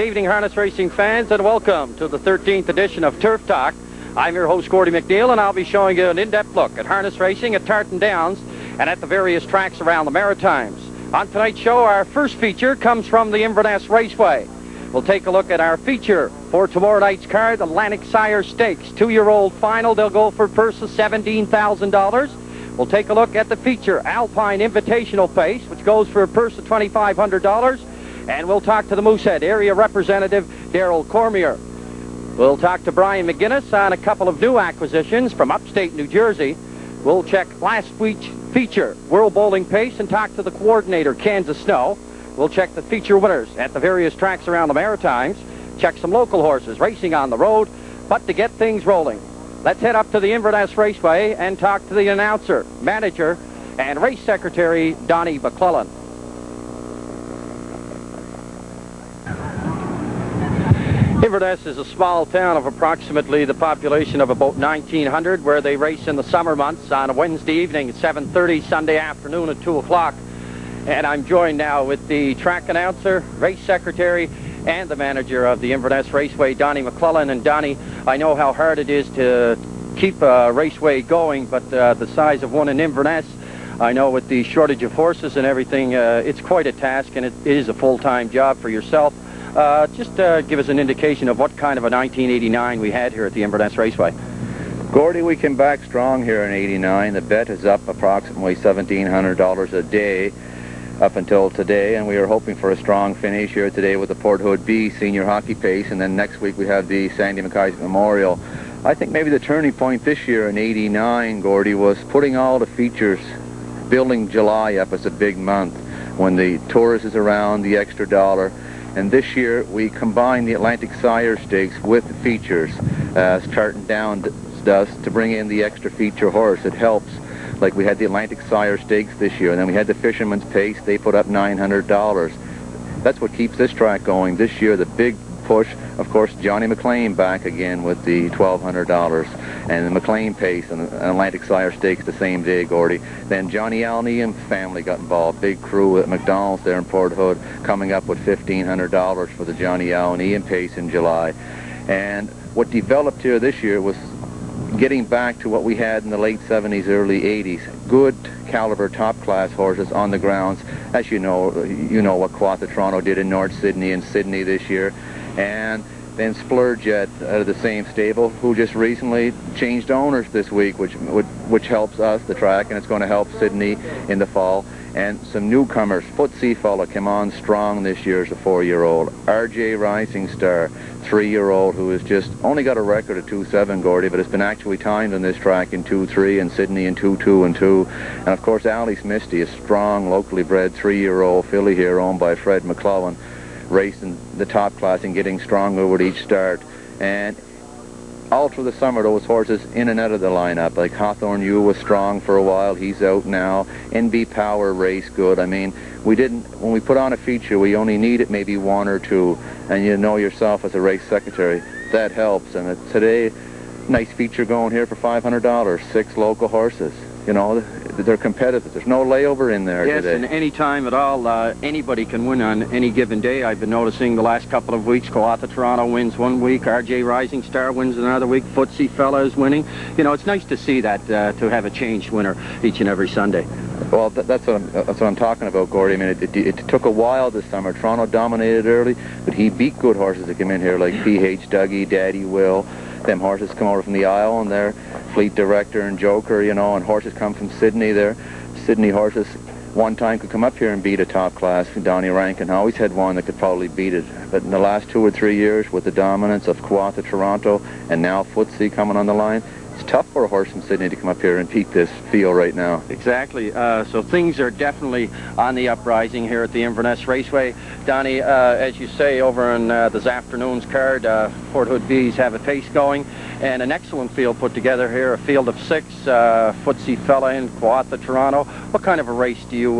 evening, harness racing fans, and welcome to the 13th edition of Turf Talk. I'm your host, Gordy McNeil, and I'll be showing you an in-depth look at harness racing at Tartan Downs and at the various tracks around the Maritimes. On tonight's show, our first feature comes from the Inverness Raceway. We'll take a look at our feature for tomorrow night's card, Atlantic Sire Stakes. 2-year-old final. They'll go for a purse of $17,000. We'll take a look at the feature, Alpine Invitational Pace, which goes for a purse of $2,500. And we'll talk to the Moosehead area representative, Daryl Cormier. We'll talk to Brian McGuinness on a couple of new acquisitions from upstate New Jersey. We'll check last week's feature, World Bowling Pace, and talk to the coordinator, Kansas Snow. We'll check the feature winners at the various tracks around the Maritimes, check some local horses racing on the road. But to get things rolling, let's head up to the Inverness Raceway and talk to the announcer, manager, and race secretary, Donnie McClellan. Inverness is a small town of approximately the population of about 1,900, where they race in the summer months on a Wednesday evening at 7:30, Sunday afternoon at 2 o'clock. And I'm joined now with the track announcer, race secretary, and the manager of the Inverness Raceway, Donnie McClellan. And Donnie, I know how hard it is to keep a raceway going, but the size of one in Inverness, I know with the shortage of horses and everything, it's quite a task, and it is a full-time job for yourself. Just give us an indication of what kind of a 1989 we had here at the Inverness Raceway. Gordy, we came back strong here in '89. The bet is up approximately $1,700 a day up until today, and we are hoping for a strong finish here today with the Port Hood B Senior Hockey Pace, and then next week we have the Sandy McIsaac Memorial. I think maybe the turning point this year in '89, Gordy, was putting all the features, building July up as a big month when the tourist is around, the extra dollar. And this year, we combine the Atlantic Sire Stakes with the features, as Tartan Downs does, to bring in the extra feature horse. It helps. Like we had the Atlantic Sire Stakes this year, and then we had the Fisherman's Pace. They put up $900. That's what keeps this track going. This year, the big push, of course, Johnny McLean back again with the $1,200. And the McLean Pace and Atlantic Sire Stakes the same day, Gordy. Then Johnny Alney and family got involved. Big crew at McDonald's there in Port Hood, coming up with $1,500 for the Johnny Alney and Pace in July. And what developed here this year was getting back to what we had in the late 70s, early 80s. Good caliber, top-class horses on the grounds. As you know what Quattro Toronto did in North Sydney and Sydney this year. And then Splurge out of the same stable, who just recently changed owners this week, which helps us, the track, and it's going to help Sydney in the fall. And some newcomers. Footsie Fella came on strong this year as a 4-year-old. RJ Rising Star, 3-year-old, who has just only got a record of 2.7, Gordy, but it's been actually timed on this track in 2.3, and Sydney in 2.2 and 2. And of course, Alice Misty, a strong, locally bred 3-year-old filly here, owned by Fred McClellan, racing the top class and getting stronger with each start. And all through the summer, those horses in and out of the lineup. Like Hawthorne U was strong for a while. He's out now. NB Power race good. I mean, when we put on a feature, we only needed maybe one or two. And you know yourself as a race secretary, that helps. And today, nice feature going here for $500. 6 local horses. You know, they're competitive. There's no layover in there today. Yes, and any time at all, anybody can win on any given day. I've been noticing the last couple of weeks, Quattro Toronto wins one week, RJ Rising Star wins another week, Footsie Fella is winning. You know, it's nice to see that, to have a changed winner each and every Sunday. Well, that's what I'm talking about, Gordy. I mean, it took a while this summer. Toronto dominated early, but he beat good horses that came in here, like PH Dougie, Daddy Will. Them horses come over from the Isle, and they're Fleet Director and Joker, you know, and horses come from Sydney there. Sydney horses one time could come up here and beat a top class. Donnie Rankin always had one that could probably beat it. But in the last 2 or 3 years, with the dominance of Quattro Toronto and now Footsie coming on the line, it's tough for a horse from Sydney to come up here and beat this field right now. Exactly. So things are definitely on the uprising here at the Inverness Raceway. Donnie, as you say, over in this afternoon's card, Port Hood Bees have a pace going, and an excellent field put together here, a field of 6, Footsie Fella and Quattro Toronto. What kind of a race do you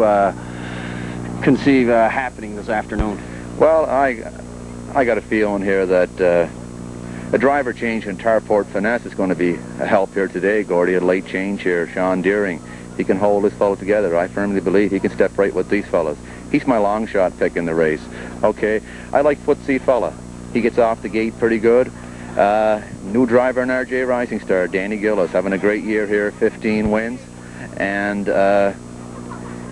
conceive happening this afternoon? Well, I got a feeling here that a driver change in Tarport Finesse is going to be a help here today, Gordy. A late change here. Sean Deering he can hold this fellow together. I firmly believe he can step right with these fellas. He's my long shot pick in the race. Okay, I like Footsie Fella. He gets off the gate pretty good. New driver in RJ Rising Star, Danny Gillis, having a great year here, 15 wins. And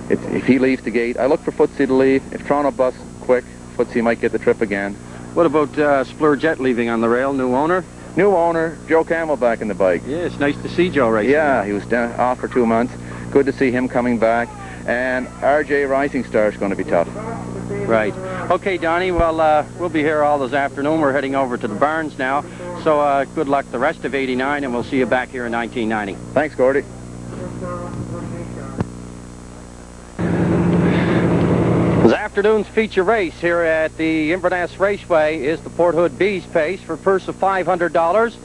if he leaves the gate, I look for Footsie to leave. If Toronto busts quick, Footsie might get the trip again. What about Splurjet leaving on the rail, new owner? New owner, Joe Campbell back in the bike. Yeah, it's nice to see Joe racing. Yeah, he was off for 2 months. Good to see him coming back. And RJ Rising Star is going to be tough. Right. Okay, Donnie, well, we'll be here all this afternoon. We're heading over to the barns now. So good luck the rest of '89, and we'll see you back here in 1990. Thanks, Gordy. This afternoon's feature race here at the Inverness Raceway is the Port Hood Bees Pace for a purse of $500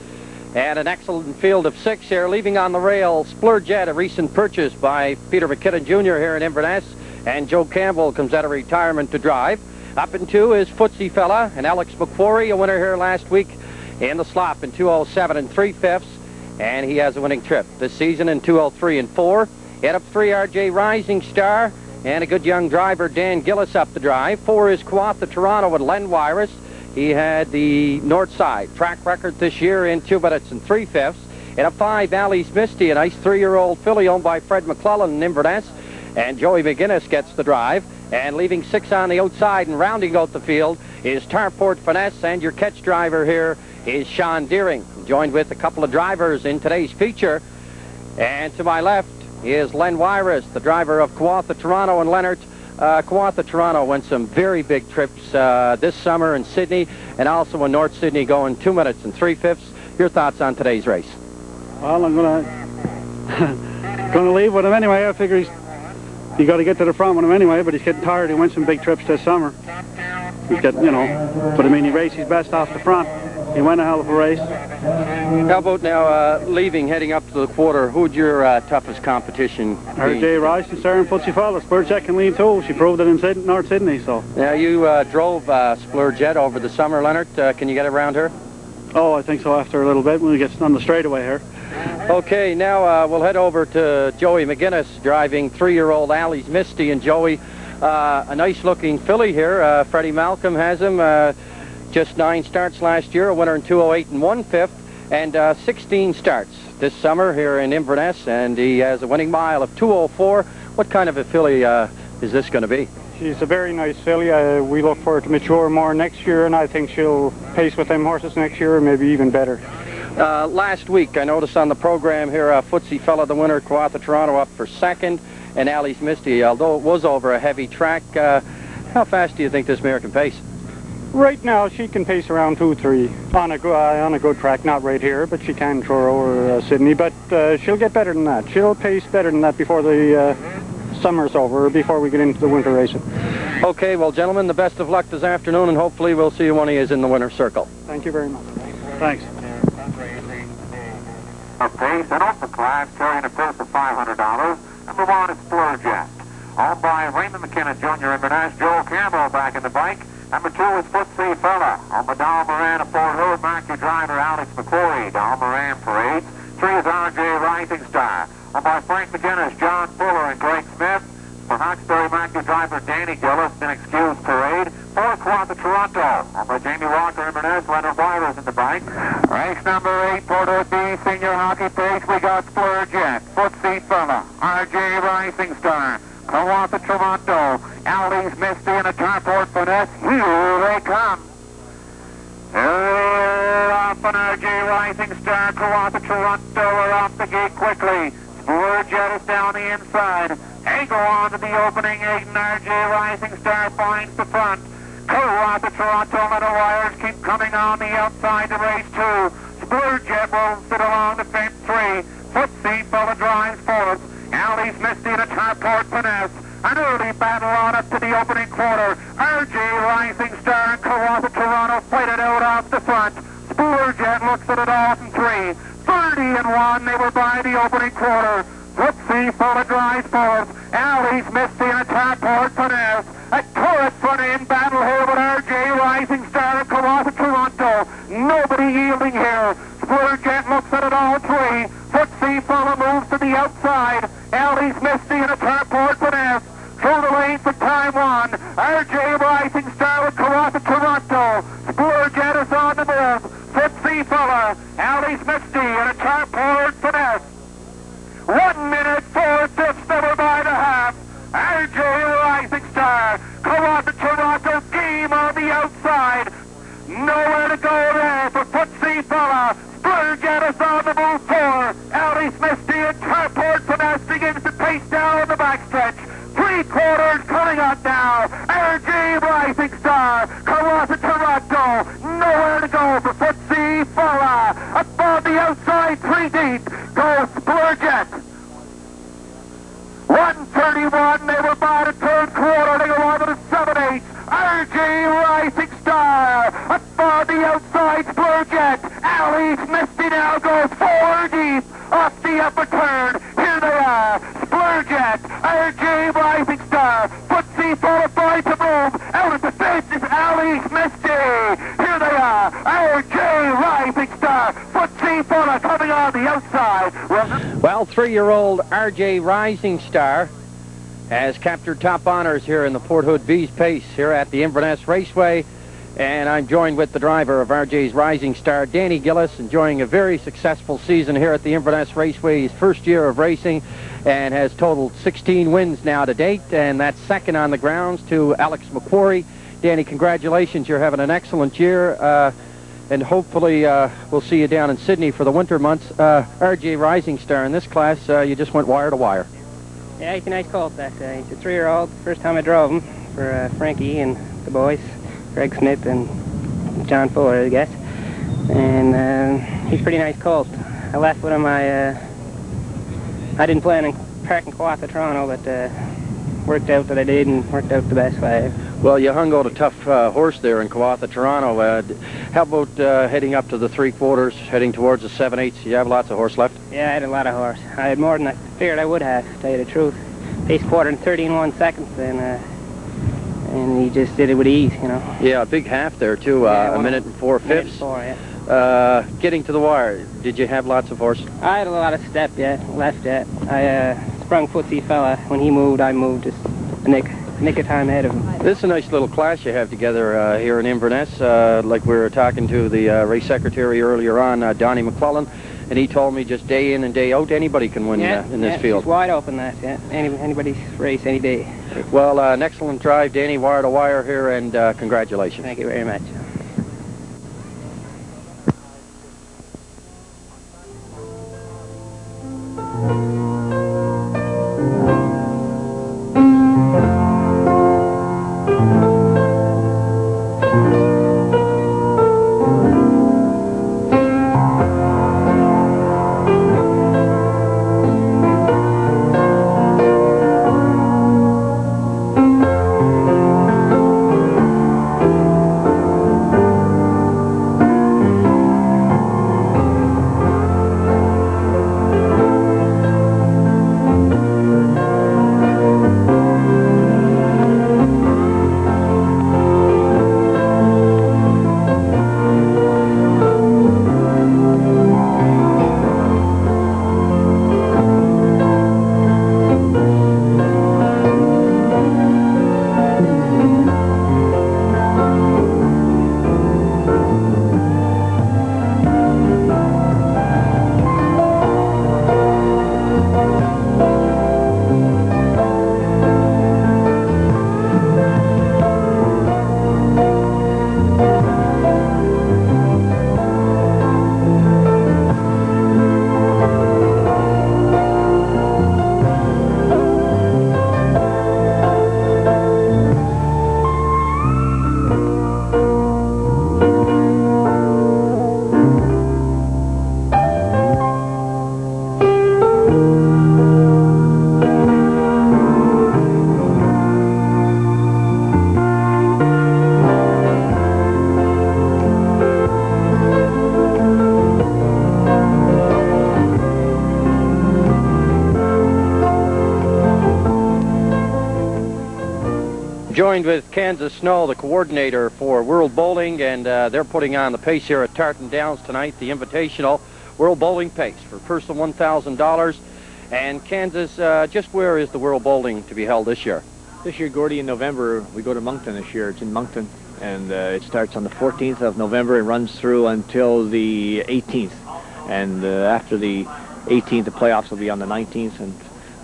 and an excellent field of 6 here. Leaving on the rail, Splurjet, a recent purchase by Peter McKinnon Jr. here in Inverness, and Joe Campbell comes out of retirement to drive. Up in 2 is Footsie Fella and Alex McQuarrie, a winner here last week in the slop in 2:07 3/5, and he has a winning trip this season in 2:03 4. In up 3, RJ Rising Star, and a good young driver, Dan Gillis, up the drive. 4 is Quatha Toronto and Len Wyris. He had the North Side track record this year in 2 minutes and 3/5. And up 5, Allie's Misty, a nice 3-year-old filly owned by Fred McClellan in Inverness. And Joey McGuinness gets the drive. And leaving 6 on the outside and rounding out the field is Tarport Finesse, and your catch driver here is Sean Deering, joined with a couple of drivers in today's feature. And to my left is Len Wyris, the driver of Quatha Toronto and Leonard. Quatha Toronto went some very big trips this summer in Sydney, and also in North Sydney, going 2 minutes and 3/5. Your thoughts on today's race? Well, I'm gonna leave with him anyway. I figure you got to get to the front with him anyway, but he's getting tired. He went some big trips this summer. He's getting, but I mean, he raced his best off the front. He went a hell of a race. How about now leaving, heading up to the quarter? Who'd your toughest competition be? RJ Rising Star and Footsie Fella. Splurjet can lead too. She proved it in North Sydney. So. Now you drove Splurjet over the summer, Leonard. Can you get around her? Oh, I think so. After a little bit when we get on the straightaway here. Okay, now we'll head over to Joey McGuinness driving 3-year-old Allie's Misty. And Joey, a nice-looking filly here. Freddie Malcolm has him. Just 9 starts last year, a winner in 2:08 1/5, and 16 starts this summer here in Inverness, and he has a winning mile of 2:04. What kind of a filly is this going to be? She's a very nice filly. We look for her to mature more next year, and I think she'll pace with them horses next year, or maybe even better. Last week, I noticed on the program here, Footsie Fella, the winner, Quatha Toronto, up for 2nd, and Allie's Misty, although it was over a heavy track. How fast do you think this mare can pace? Right now, she can pace around 2-3 on a good track. Not right here, but she can throw over Sydney. But she'll get better than that. She'll pace better than that before the summer's over, before we get into the winter racing. Okay, well, gentlemen, the best of luck this afternoon, and hopefully we'll see one of you in the winner's circle. Thank you very much. Thanks. A pace and off the class, carrying a purse of $500. Number 1 is Splurjet, owned by Raymond McKinnon Jr. Inverness. Joe Campbell back in the bike. Number 2 is Footsie Fella, on the Donald Moran of Port Hood. Mark your driver, Alex McQuarrie. Donald Moran parades. 3 is RJ Rising Star, owned by Frank McGuinness, John Fuller, and Greg Smith. For Hawkesbury, mark your driver, Danny Gillis, been excused parade. 4 Quatha Toronto, owned by Jamie Walker, Inverness. Leonard Wyris in the bike. Race number 8, Port Hood B Senior Hockey Pace. We got Splurjet, Footsie Fella, RJ Rising Star, Quatha Toronto, Allie's Misty, and a Tarport Finesse. Here they come. They're off on RJ Rising Star. Quatha Toronto are off the gate quickly. Splurjet is down the inside. They go on to the opening 8, and RJ Rising Star finds the front. Quatha Toronto and the wires keep coming on the outside to race 2. Splurjet will sit along the fence 3. Footsie Fella drives 4th. Allie's Misty and a Tarport Finesse. An early battle on up to the opening quarter. RJ Rising Star and Quatha Toronto fight it out off the front. Splurjet looks at it off in 3. 30-1, they were by the opening quarter. Footsie Fella drives 4th. Allie's Misty and a Tarport Finesse. A torrid front-end battle here with RJ Rising Star and Quatha Toronto. Nobody yielding here. Splurjet looks at it all 3. Footsie Fella moves to the outside. Ellie's Misty and a Tarport Finesse. Through the lane for time one. RJ Rising Star with Karratha Toronto. Splurge Edis on the move. Footsie Fella. Ellie's Misty and a Tarport Finesse. 1 minute 4/5 over by the half. RJ Rising Star. Karratha Toronto game on the outside. Nowhere to go there for Footsie Fella. Splurge Edis on the move for Ellie's Misty and Tarport Finesse begins to pace down the backstretch. 3/4 coming up now. RJ Rising Star. Karratha Toronto. Nowhere to go for Footsie Fella. Up on the outside, 3 deep. Goes Splurge. 1:31. They were by the 3rd quarter. They go on to the 7/8. RJ Rising Star. Up on the outside, Splurge. Ellie's Misty now goes 4 deep. Off the upper turn. Here they are. Splurge. RJ Rising Star. Footsie qualified to move. Out of the fence is Ellie's Misty. Here they are. RJ Rising Star. Footsie Fella coming on the outside. Well, 3-year-old RJ Rising Star has captured top honors here in the Port Hood Bees Pace here at the Inverness Raceway. And I'm joined with the driver of RJ's Rising Star, Danny Gillis, enjoying a very successful season here at the Inverness Raceway, his first year of racing, and has totaled 16 wins now to date, and that's second on the grounds to Alex McQuarrie. Danny, congratulations. You're having an excellent year, and hopefully we'll see you down in Sydney for the winter months. RJ Rising Star in this class, you just went wire to wire. Yeah, he's a nice colt, that. He's a 3-year-old. First time I drove him for Frankie and the boys. Greg Smith and John Fuller, I guess. And he's a pretty nice colt. I left with him. I didn't plan on parking Karratha Toronto, but worked out that I did and worked out the best way. Well, you hung out a tough horse there in Karratha Toronto. How about heading up to the 3/4, heading towards the 7/8? You have lots of horse left? Yeah, I had a lot of horse. I had more than I figured I would have, to tell you the truth. Paced quarter in 13 seconds, and he just did it with ease, you know. Yeah, a big half there, too. Yeah, 1 minute and 4/5. 4, yeah. Getting to the wire, did you have lots of horse? I had a lot of step, left, I sprung Footsie Fella. When he moved, I moved just a nick of time ahead of him. This is a nice little class you have together here in Inverness. Like we were talking to the race secretary earlier on, Donnie McClellan, and he told me just day in and day out, anybody can win in this field. It's wide open, that, yeah. Anybody's race any day. Well, an excellent drive, Danny, wire to wire here, and congratulations. Thank you very much. Joined with Kansas Snow, the coordinator for World Bowling, and they're putting on the pace here at Tartan Downs tonight, the Invitational World Bowling Pace for personal $1,000. And Kansas, just where is the World Bowling to be held this year? This year, Gordy, in November, we go to Moncton this year. It's in Moncton, and it starts on the 14th of November and runs through until the 18th. And after the 18th, the playoffs will be on the 19th, and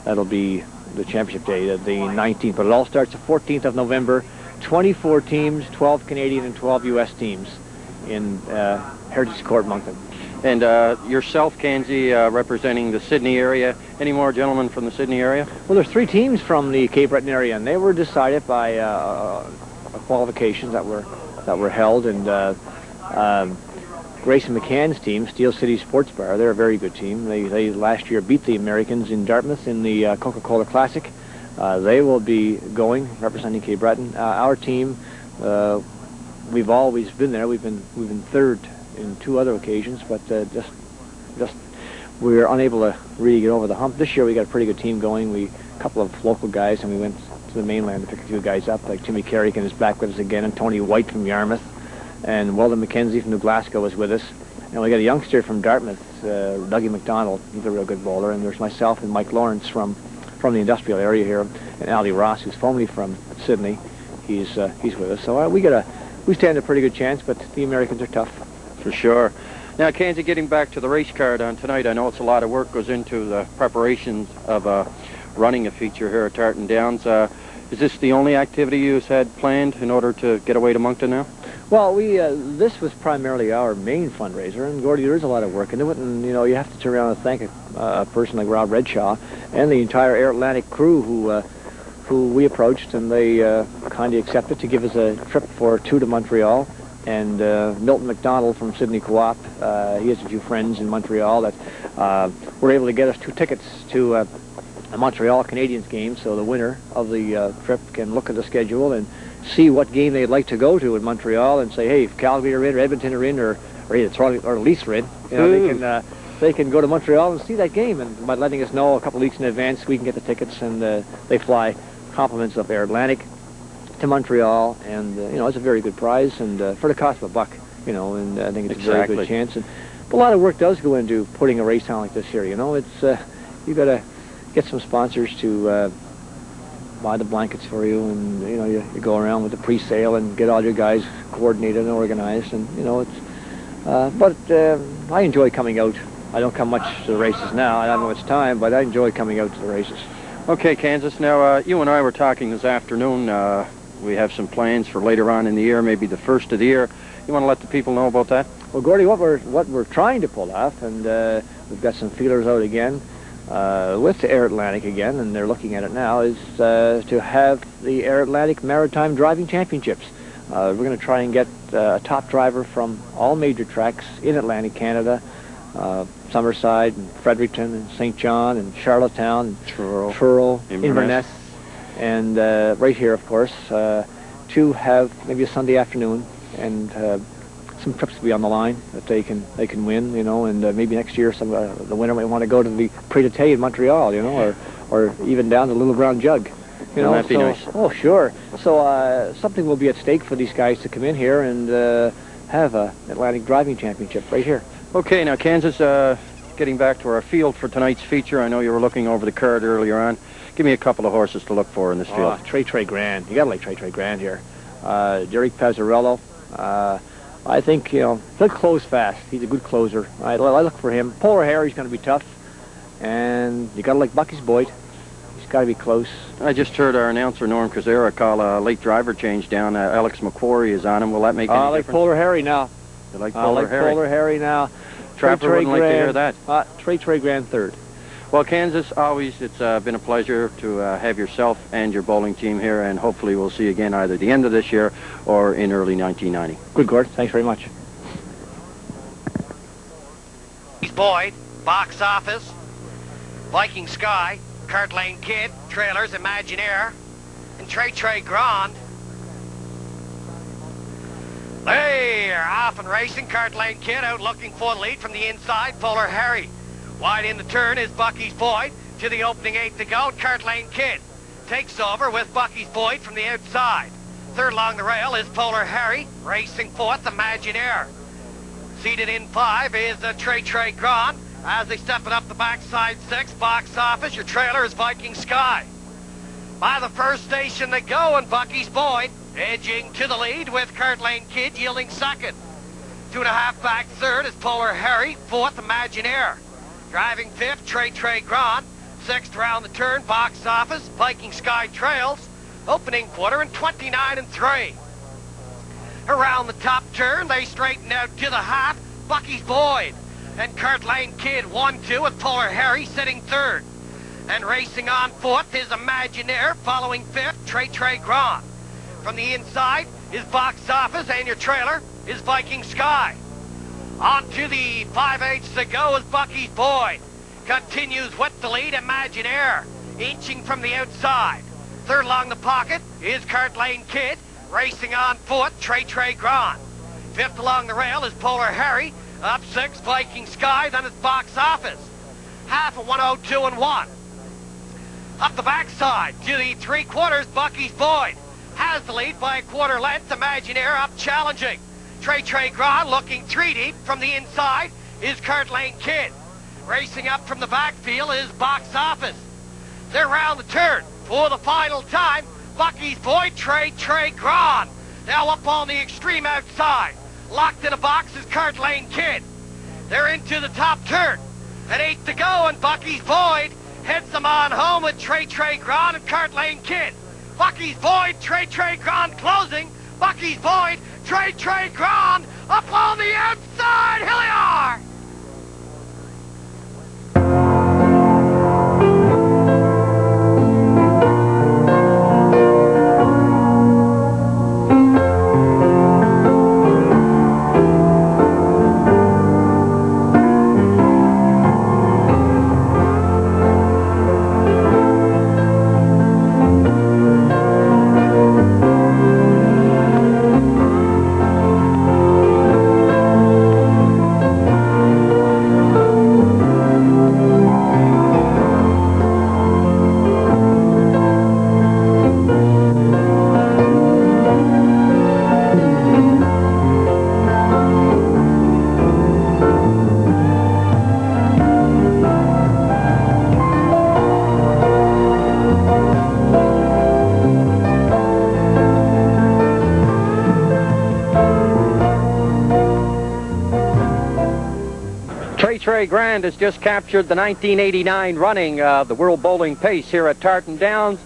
that'll be the championship day, the 19th. But it all starts the 14th of November. 24 teams, 12 Canadian and 12 U.S. teams in Heritage Court, Moncton. And yourself, Kansi, representing the Sydney area. Any more gentlemen from the Sydney area? Well, there's 3 teams from the Cape Breton area, and they were decided by qualifications that were held. And Grayson McCann's team, Steel City Sports Bar, they're a very good team. They last year beat the Americans in Dartmouth in the Coca-Cola Classic. They will be going representing Cape Breton. Our team, we've always been there. We've been third in 2 other occasions, but just we were unable to really get over the hump. This year we got a pretty good team going. A couple of local guys, and we went to the mainland to pick a few guys up, like Timmy Carrigan is back with us again, and Tony White from Yarmouth, and Weldon McKenzie from New Glasgow is with us. And we got a youngster from Dartmouth, Dougie McDonald. He's a real good bowler. And there's myself and Mike Lawrence from the industrial area here, and Ali Ross, who's formerly from Sydney. He's with us. So we stand a pretty good chance, but the Americans are tough. For sure. Now, Kansi, getting back to the race card on tonight, I know it's a lot of work goes into the preparations of running a feature here at Tartan Downs. Is this the only activity you've had planned in order to get away to Moncton now? Well, this was primarily our main fundraiser, and Gordy, there is a lot of work into it, and you have to turn around and thank a person like Rob Redshaw and the entire Air Atlantic crew who we approached, and they kindly accepted to give us a trip for 2 to Montreal. And Milton McDonald from Sydney Co-op, he has a few friends in Montreal that were able to get us 2 tickets to a Montreal Canadiens game, so the winner of the trip can look at the schedule and see what game they'd like to go to in Montreal, and say, hey, if Calgary are in, or Edmonton are in, or Leafs are in, they can go to Montreal and see that game. And by letting us know a couple of weeks in advance, we can get the tickets, and they fly compliments of Air Atlantic to Montreal, and it's a very good prize, and for the cost of $1, and I think it's a very good chance. And a lot of work does go into putting a race on like this here. It's you got to get some sponsors to buy the blankets for you, and you go around with the pre-sale and get all your guys coordinated and organized, and but I enjoy coming out. I don't come much to the races now. I don't know it's time, but I enjoy coming out to the races. Okay, Kansas. Now you and I were talking this afternoon. We have some plans for later on in the year, maybe the first of the year. You want to let the people know about that? Well, Gordy, what we're trying to pull off, and we've got some feelers out again with the Air Atlantic again, and they're looking at it now, is to have the Air Atlantic Maritime Driving Championships. We're going to try and get a top driver from all major tracks in Atlantic Canada, Summerside, and Fredericton, and St. John, and Charlottetown, and Truro, Inverness, and right here, of course, to have maybe a Sunday afternoon and some trips to be on the line that they can win, and maybe next year the winner might want to go to the Prix d'Été in Montreal, or even down to Little Brown Jug. Wouldn't that be nice? Oh, sure. So something will be at stake for these guys to come in here and have a Atlantic Driving Championship right here. Okay, now Kansas, getting back to our field for tonight's feature, I know you were looking over the card earlier on. Give me a couple of horses to look for in this field. Trey Grand. You got to like Trey Grand here. Derek Pazzarello. I think, he'll close fast. He's a good closer. I look for him. Polar Harry's going to be tough. And you got to like Bucky's Boyd. He's got to be close. I just heard our announcer, Norm Kazera, call a late driver change down. Alex McQuarrie is on him. Will that make any difference? I like Polar Harry now. You like Polar Harry now. Trapper wouldn't like to hear that. Trey Grand third. Well, Kansas, always it's been a pleasure to have yourself and your bowling team here, and hopefully we'll see you again either the end of this year or in early 1990. Good, Gord. Thanks very much. Boyd, Box Office, Viking Sky, Cart Lane Kid, Trailers, Imaginaire, and Trey Grand. They are off and racing. Cart Lane Kid out looking for the lead from the inside. Polar Harry. Wide in the turn is Bucky's Boyd. To the opening 8 to go. Cart Lane Kid takes over with Bucky's Boyd from the outside. Third along the rail is Polar Harry. Racing fourth, Imaginaire. Seated in 5 is Trey Grand. As they step it up the backside 6, box office, your trailer is Viking Sky. By the first station they go, and Bucky's Boyd edging to the lead with Cart Lane Kid yielding second. 2.5 back third is Polar Harry, fourth Imaginaire. Driving fifth, Trey Grand. Sixth round the turn, box office, Viking Sky trails. Opening quarter in 29 and 3. Around the top turn, they straighten out to the half, Bucky's Boyd. And Cart Lane Kid 1-2 with Polar Harry sitting third. And racing on fourth is Imaginaire, following fifth, Trey Grand. From the inside is box office, and your trailer is Viking Sky. On to the 5/8 to go is Bucky's Boyd. Continues with the lead, Imaginaire, inching from the outside. Third along the pocket is Cart Lane Kid, racing on fourth, Trey Grand. Fifth along the rail is Polar Harry, up six, Viking Sky, then it's box office. Half of 102 and 1. Up the backside to the 3/4, Bucky's Boyd has the lead by a quarter length. Imaginaire up challenging. Trey Grand looking 3 deep. From the inside is Cart Lane Kid. Racing up from the backfield is box office. They're round the turn for the final time. Bucky's Boyd, Trey Grand. Now up on the extreme outside. Locked in a box is Cart Lane Kid. They're into the top turn. At 8 to go, and Bucky's Boyd heads them on home with Trey Grand and Cart Lane Kid. Bucky's Boyd, Trey Grand closing. Bucky's Boyd, Trey Grand up on the outside. Here they are. Trey Grand has just captured the 1989 running of the World Bowling Pace here at Tartan Downs,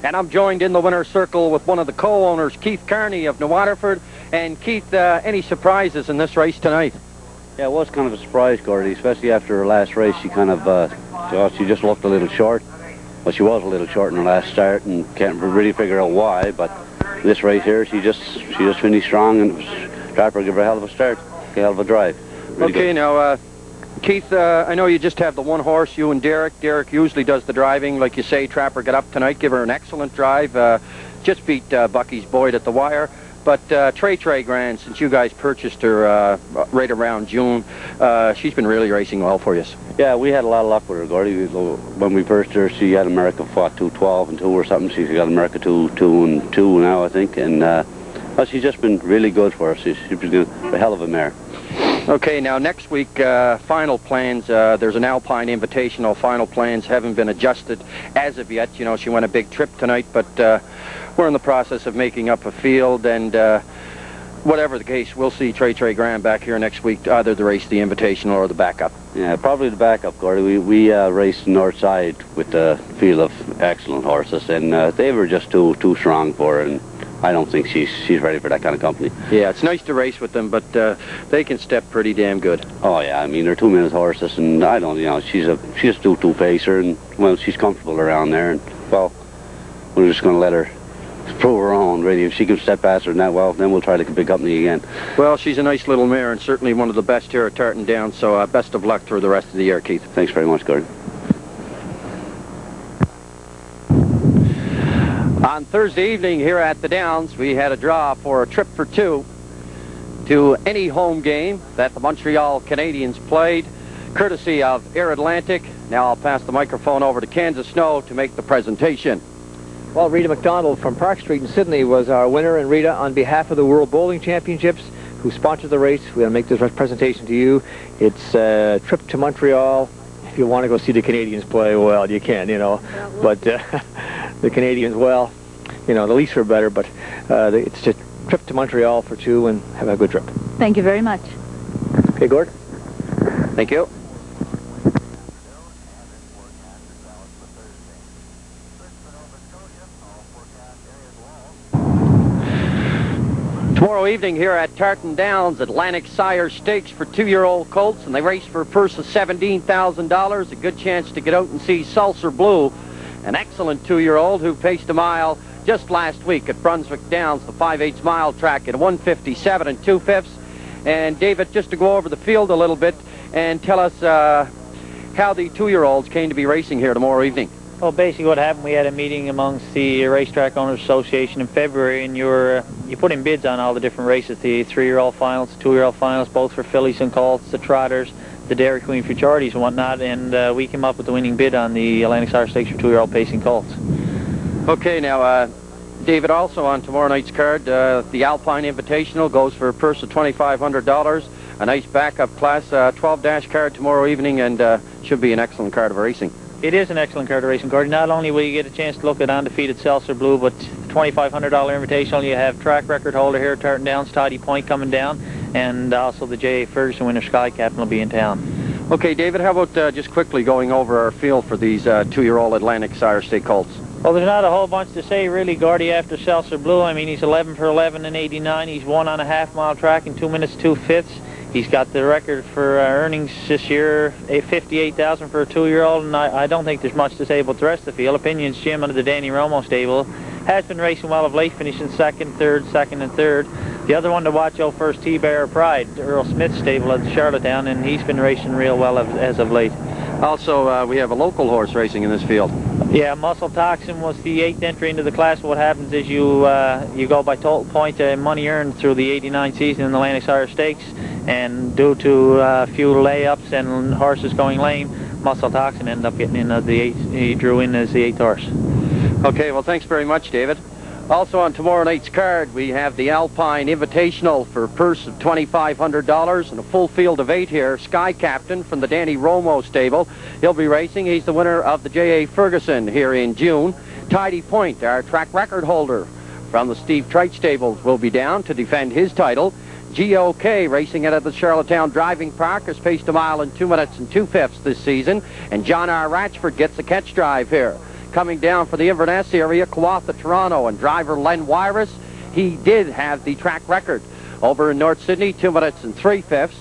and I'm joined in the winner's circle with one of the co-owners, Keith Carney of New Waterford. And Keith, any surprises in this race tonight? Yeah, it was kind of a surprise, Gordy, especially after her last race. She kind of, she just looked a little short. Well, she was a little short in her last start, and can't really figure out why. But this race here, she just finished strong, and Trapper gave her a hell of a start, a hell of a drive. Really okay, good. now, Keith, I know you just have the one horse, you and Derek. Derek usually does the driving. Like you say, Trapper got up tonight, give her an excellent drive. Just beat Bucky's Boyd at the wire. But Trey Grand, since you guys purchased her right around June, she's been really racing well for you. Yeah, we had a lot of luck with her, Gordy. When we purchased her, she had America fought 2-12 and 2 or something. She's got America 2 and 2 now, I think. And well, she's just been really good for us. She's been a hell of a mare. Okay, now next week, final plans. There's an Alpine Invitational. Final plans haven't been adjusted as of yet. You know, she went a big trip tonight, but we're in the process of making up a field, and whatever the case, we'll see Trey Grand back here next week, either to race the Invitational or the backup. Yeah, probably the backup, Gordy. We raced north side with a field of excellent horses, and they were just too strong for her, and I don't think she's ready for that kind of company. Yeah, it's nice to race with them, but they can step pretty damn good. Oh yeah, I mean they're 2-minute horses, and I don't, you know, she's a 2 pacer, and well, she's comfortable around there, and well, we're just going to let her prove her own. Really, if she can step faster than that, well, then we'll try the big company again. Well, she's a nice little mare, and certainly one of the best here at Tartan Downs. So best of luck through the rest of the year, Keith. Thanks very much, Gordon. On Thursday evening here at the Downs, we had a draw for a trip for 2 to any home game that the Montreal Canadiens played, courtesy of Air Atlantic. Now I'll pass the microphone over to Kansas Snow to make the presentation. Well, Rita McDonald from Park Street in Sydney was our winner, and Rita, on behalf of the World Bowling Championships, who sponsored the race. We're going to make this presentation to you. It's a trip to Montreal. If you want to go see the Canadians play, well, you can, you know. But the Canadians, well, you know, the Leafs are better, but it's a trip to Montreal for two, and have a good trip. Thank you very much. Okay, Gord? Thank you. Tomorrow evening here at Tartan Downs, Atlantic Sire Stakes for 2-year-old colts, and they race for a purse of $17,000. A good chance to get out and see Sulcer Blue, an excellent 2-year-old who paced a mile just last week at Brunswick Downs, the 5/8 mile track, at 1:57 2/5. And David, just to go over the field a little bit and tell us how the 2-year-olds came to be racing here tomorrow evening. Well, basically what happened, we had a meeting amongst the Racetrack Owners Association in February, and you put in bids on all the different races, the 3-year-old finals, 2-year-old finals, both for fillies and colts, the trotters, the Dairy Queen futurities and whatnot, and we came up with the winning bid on the Atlantic Sire Stakes for 2-year-old pacing colts. Okay, now, David, also on tomorrow night's card, the Alpine Invitational goes for a purse of $2,500. A nice backup class 12-dash card tomorrow evening, and should be an excellent card of racing. It is an excellent card of racing, Gordon. Not only will you get a chance to look at undefeated Seltzer Blue, but $2,500 Invitational. You have track record holder here, Tartan Downs, Tidy Point coming down, and also the J.A. Ferguson winner, Sky Captain, will be in town. Okay, David, how about just quickly going over our field for these 2-year-old Atlantic Sire State colts? Well, there's not a whole bunch to say, really, Gordy, after Seltzer Blue. I mean, he's 11 for 11 in 89. He's won on a half-mile track in 2 minutes 2/5. He's got the record for earnings this year, $58,000 for a 2-year-old, and I don't think there's much to say about the rest of the field. Opinions Jim under the Danny Romo stable has been racing well of late, finishing second, and third. The other one to watch, First T-Bear Pride, Earl Smith's stable at Charlottetown, and he's been racing real well as of late. Also, we have a local horse racing in this field. Yeah, Muscle Toxin was the 8th entry into the class. What happens is you go by total point money earned through the 89 season in the Atlantic Sire Stakes, and due to a few layups and horses going lame, Muscle Toxin ended up getting in the 8th. He drew in as the 8th horse. Okay, well, thanks very much, David. Also on tomorrow night's card, we have the Alpine Invitational for a purse of $2,500 and a full field of 8 here. Sky Captain from the Danny Romo stable. He'll be racing. He's the winner of the J.A. Ferguson here in June. Tidy Point, our track record holder from the Steve Trite stables, will be down to defend his title. GOK racing it at the Charlottetown Driving Park has paced a mile in 2 minutes 2/5 this season. And John R. Ratchford gets the catch drive here. Coming down for the Inverness area, Kawartha, Toronto, and driver Len Wyris. He did have the track record over in North Sydney, 2 minutes 3/5.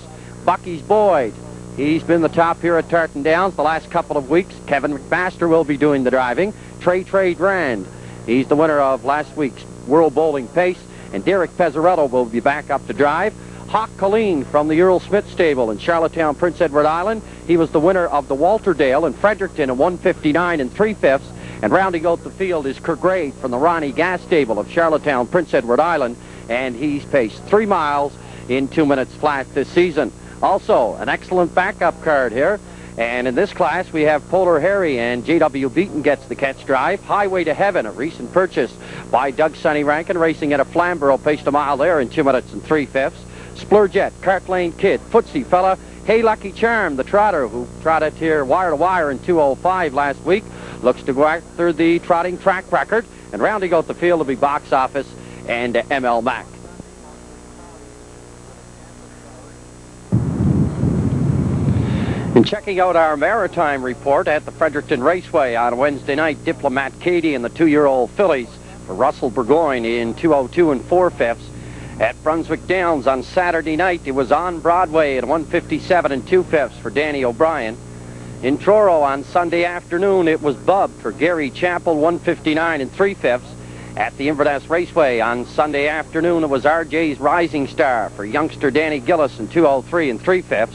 Bucky's Boyd, he's been the top here at Tartan Downs the last couple of weeks. Kevin McMaster will be doing the driving. Trey Grand, he's the winner of last week's World Bowling Pace. And Derek Pezzarello will be back up to drive. Hawk Colleen from the Earl Smith stable in Charlottetown, Prince Edward Island. He was the winner of the Walterdale in Fredericton at 1:59 3/5. And rounding out the field is Kergrave from the Ronnie Gas stable of Charlottetown, Prince Edward Island. And he's paced 3 miles in 2 minutes flat this season. Also, an excellent backup card here. And in this class, we have Polar Harry, and J.W. Beaton gets the catch drive. Highway to Heaven, a recent purchase by Doug Sonny Rankin, racing at a Flamborough, paced a mile there in 2 minutes 3/5. Splurjet, Cart Lane Kid, Footsie Fella, Hey Lucky Charm, the trotter who trotted here wire to wire in 2:05 last week, looks to go after the trotting track record. And rounding out the field will be Box Office and ML Mac. In checking out our Maritime report at the Fredericton Raceway on Wednesday night, Diplomat Katie and the 2-year-old fillies for Russell Burgoyne in 2:02 4/5. At Brunswick Downs on Saturday night, it was on Broadway at 1:57 2/5 for Danny O'Brien. In Truro on Sunday afternoon, it was Bub for Gary Chappell, 1:59 3/5. At the Inverness Raceway on Sunday afternoon, it was RJ's Rising Star for youngster Danny Gillis in 2:03 3/5.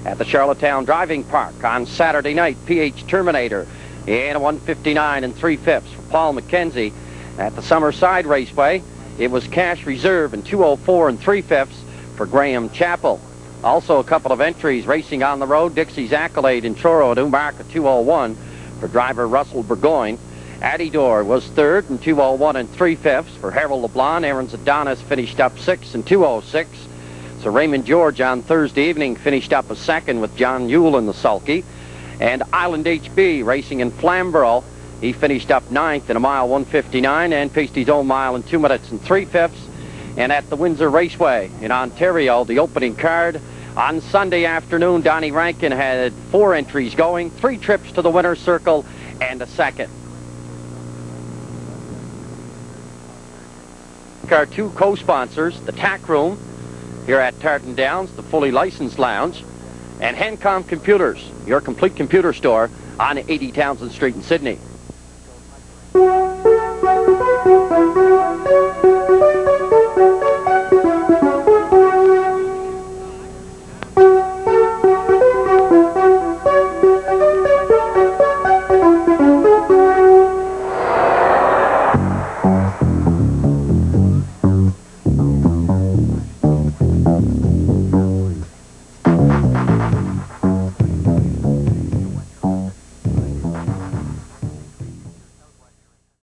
At the Charlottetown Driving Park on Saturday night, PH Terminator in a 1:59 3/5 for Paul McKenzie. At the Summerside Raceway, it was Cash Reserve in 2:04 3/5 for Graham Chappell. Also a couple of entries racing on the road, Dixie's Accolade in Truro at Umark at 2:01 for driver Russell Burgoyne. Addydor was third in 2:01 3/5 for Harold LeBlanc. Aaron's Adonis finished up 6th in 2:06. So Raymond George on Thursday evening finished up a second with John Yule in the sulky. And Island HB racing in Flamborough, he finished up 9th in a mile 1:59 and paced his own mile in 2 minutes and 3/5. And at the Windsor Raceway in Ontario, the opening card, on Sunday afternoon, Donnie Rankin had 4 entries going, 3 trips to the winner's circle and a second. Our 2 co-sponsors, the Tack Room here at Tartan Downs, the fully licensed lounge, and Hencom Computers, your complete computer store on 80 Townsend Street in Sydney.